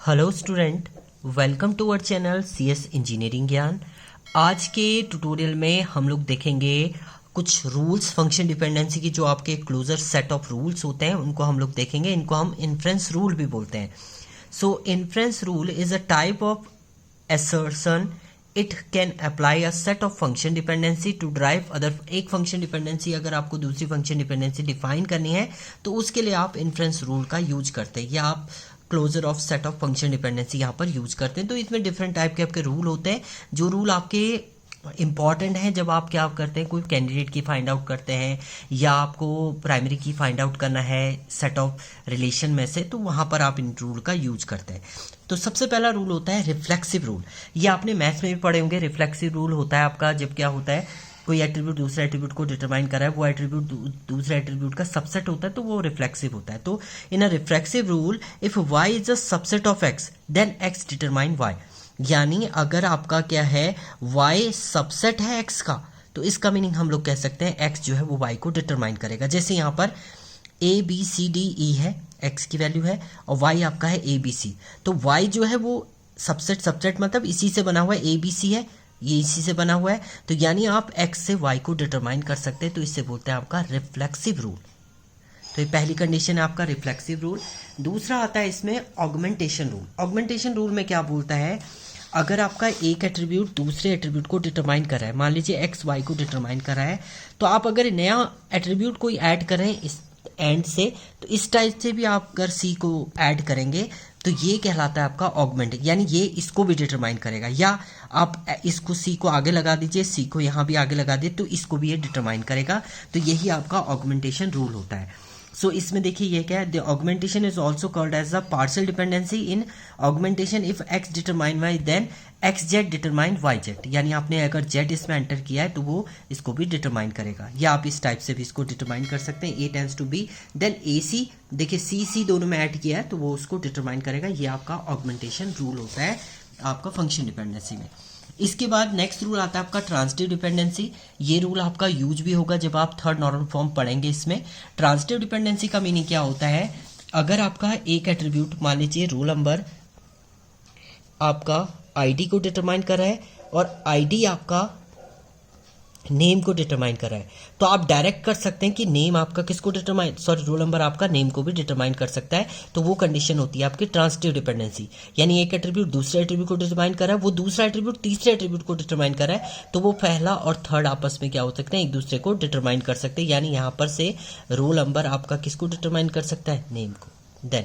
Hello student, welcome to our channel CS engineering Gyan. आज के tutorial में हम लोग देखेंगे कुछ रूल्स फंक्शन डिपेंडेंसी की, जो आपके क्लोजर सेट ऑफ रूल्स होते हैं उनको हम लोग देखेंगे। इनको हम इन्फ्रेंस रूल भी बोलते हैं। So inference rule is a type of assertion. It can apply a set of function dependency to derive other। एक फंक्शन डिपेंडेंसी अगर आपको दूसरी फंक्शन डिपेंडेंसी डिफाइन करनी है तो उसके लिए आप इन्फ्रेंस रूल का यूज करते हैं, या आप closure of set of function dependency यहाँ पर यूज करते हैं। तो इसमें डिफरेंट टाइप के आपके रूल होते हैं, जो रूल आपके इंपॉर्टेंट है जब आप क्या करते हैं, कोई कैंडिडेट की फाइंड आउट करते हैं या आपको प्राइमरी की फाइंड आउट करना है सेट ऑफ रिलेशन में से, तो वहाँ पर आप इन रूल का यूज करते हैं। तो सबसे पहला रूल होता है रिफ्लेक्सिव रूल। ये आपने मैथ्स में भी पढ़े होंगे। रिफ्लेक्सिव रूल होता है आपका जब क्या होता है, कोई एट्रीब्यूट दूसरे एट्रीब्यूट को डिटरमाइन कर रहा है, वो एट्रीब्यूट दूसरे एट्रीब्यूट का सबसेट होता है, तो वो रिफ्लेक्सिव होता है। तो in a reflexive rule, if y is a subset of x then x determine y। यानी अगर आपका क्या है, y सबसेट है x का, तो इसका मीनिंग हम लोग कह सकते हैं x जो है वो y को डिटरमाइन करेगा। जैसे यहाँ पर ABCDE है, x की वैल्यू है, और y आपका है ABC। तो y जो है वो सबसेट मतलब इसी से बना हुआ है, ABC है, ये इसी से बना हुआ है, तो यानी आप x से y को डिटरमाइन कर सकते हैं। तो इससे बोलते हैं आपका रिफ्लेक्सिव रूल। तो ये पहली कंडीशन है आपका रिफ्लेक्सिव रूल। दूसरा आता है इसमें ऑगमेंटेशन रूल। ऑगमेंटेशन रूल में क्या बोलता है, अगर आपका एक एट्रीब्यूट दूसरे एट्रीब्यूट को डिटरमाइन कर रहा है, मान लीजिए x y को डिटरमाइन कर रहा है, तो आप अगर नया एट्रीब्यूट कोई ऐड कर रहे हैं इस एंड से, तो इस टाइप से भी आप अगर c को ऐड करेंगे तो ये कहलाता है आपका ऑगमेंट, यानी ये इसको भी डिटरमाइन करेगा। या आप इसको c को आगे लगा दीजिए, c को यहाँ भी आगे लगा दीजिए, तो इसको भी ये डिटरमाइन करेगा। तो यही आपका ऑगमेंटेशन रूल होता है। सो इसमें देखिए ये क्या है, the augmentation is also called as the partial dependency. In augmentation if x determine y then X Z determine Y Z. यानी आपने अगर z इसमें एंटर किया है तो वो इसको भी डिटरमाइन करेगा, या आप इस टाइप से भी इसको डिटरमाइन कर सकते हैं। a tends to b then ac, देखिए c दोनों में ऐड किया है तो वो उसको डिटरमाइन करेगा। ये आपका ऑगमेंटेशन रूल होता है आपका फंक्शन डिपेंडेंसी में। इसके बाद नेक्स्ट रूल आता है आपका ट्रांजिटिव डिपेंडेंसी। ये रूल आपका यूज भी होगा जब आप थर्ड नॉर्मल फॉर्म पढ़ेंगे। इसमें ट्रांजिटिव डिपेंडेंसी का मीनिंग क्या होता है, अगर आपका एक एट्रीब्यूट मान लीजिए रोल नंबर आपका आईडी को डिटरमाइन कर रहा है और आईडी आपका नेम को डिटरमाइन कर रहा है, तो आप डायरेक्ट कर सकते हैं कि नेम आपका किसको डिटरमाइन, रोल नंबर आपका नेम को भी डिटरमाइन कर सकता है। तो वो कंडीशन होती है आपकी ट्रांजिटिव डिपेंडेंसी। यानी एक एट्रीब्यूट दूसरे एट्रीब्यूट को डिटरमाइन कर रहा है, वो दूसरा एट्रीब्यूट तीसरे एट्रीब्यूट को डिटरमाइन कर रहा है, तो वो पहला और थर्ड आपस में क्या हो सकते हैं, एक दूसरे को डिटरमाइन कर सकते हैं। यानी यहाँ पर से रोल नंबर आपका किसको डिटरमाइन कर सकता है, नेम को। देन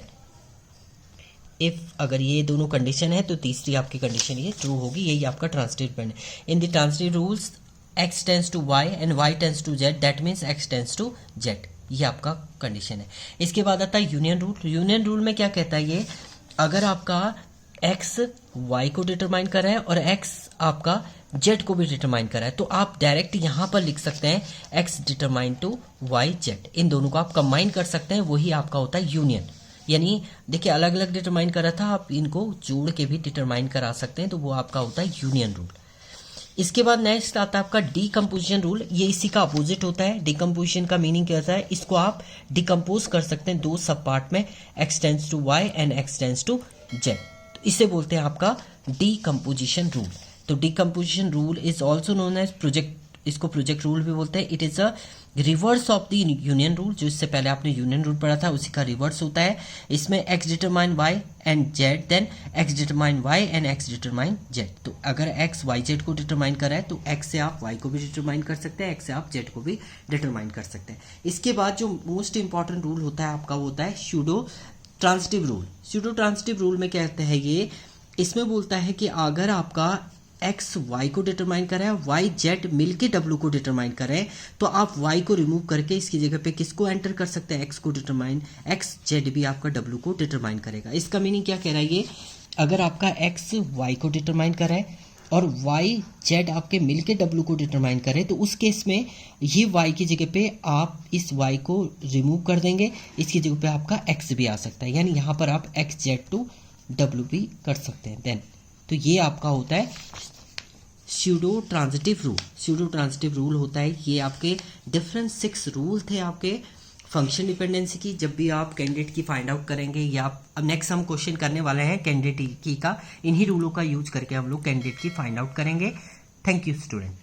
इफ अगर ये दोनों कंडीशन है तो तीसरी आपकी कंडीशन ये ट्रू होगी। यही आपका transitive dependence. In the transitive rules x tends to y and y tends to z, that means x tends to z। ये आपका कंडीशन है। इसके बाद आता है यूनियन रूल। यूनियन रूल में क्या कहता है ये, अगर आपका x y को डिटरमाइन कर रहा है और x आपका z को भी डिटरमाइन कर रहा है, तो आप डायरेक्ट यहाँ पर लिख सकते हैं x determine to y z। इन दोनों को आप कंबाइन कर सकते हैं, वही आपका होता है यूनियन। यानी देखिए अलग अलग डिटरमाइन कर रहा था, आप इनको जोड़ के भी डिटरमाइन करा सकते हैं, तो वो आपका होता है यूनियन रूल। इसके बाद नेक्स्ट आता है आपका डीकम्पोजिशन रूल। ये इसी का अपोजिट होता है। डीकम्पोजिशन का मीनिंग क्या होता है, इसको आप डिकम्पोज कर सकते हैं दो सब पार्ट में, x tends to y and x tends to z। तो इसे बोलते हैं आपका डीकम्पोजिशन रूल। तो decomposition rule is also known as project, इसको प्रोजेक्ट रूल भी बोलते हैं। It is a reverse of the union rule. जो इससे पहले आपने यूनियन रूल पढ़ा था उसी का रिवर्स होता है। इसमें x determine y and z, then x determine y and x determine z। तो अगर x y z को डिटरमाइन कर रहा है तो x से आप y को भी डिटरमाइन कर सकते हैं, x से आप z को भी डिटरमाइन कर सकते हैं। इसके बाद जो मोस्ट इंपॉर्टेंट रूल होता है आपका वो होता है pseudo transitive rule. Pseudo transitive rule में क्या कहते हैं ये, इसमें बोलता है कि अगर आपका x y को डिटरमाइन कर रहा है, y z मिलके w को डिटरमाइन कर रहे हैं, तो आप y को रिमूव करके इसकी जगह पे किसको एंटर कर सकते हैं, x को डिटरमाइन, x z भी आपका w को डिटरमाइन करेगा। इसका मीनिंग क्या कह रहा है ये, अगर आपका x y को डिटरमाइन कर रहा है और y z आपके मिलके w को डिटरमाइन करें, तो उस केस में ये y की जगह पे आप इस y को रिमूव कर देंगे, इसकी जगह पे आपका x भी आ सकता है। यानी यहाँ पर आप x z टू w भी कर सकते हैं। देन तो ये आपका होता है pseudo transitive rule. Pseudo transitive rule होता है, ये आपके डिफरेंट 6 रूल थे आपके फंक्शन डिपेंडेंसी की जब भी आप कैंडिडेट की फाइंड आउट करेंगे, या अब नेक्स्ट हम क्वेश्चन करने वाले हैं कैंडिडेट की का, इन्हीं रूलों का यूज करके हम लोग कैंडिडेट की फाइंड आउट करेंगे। Thank you student.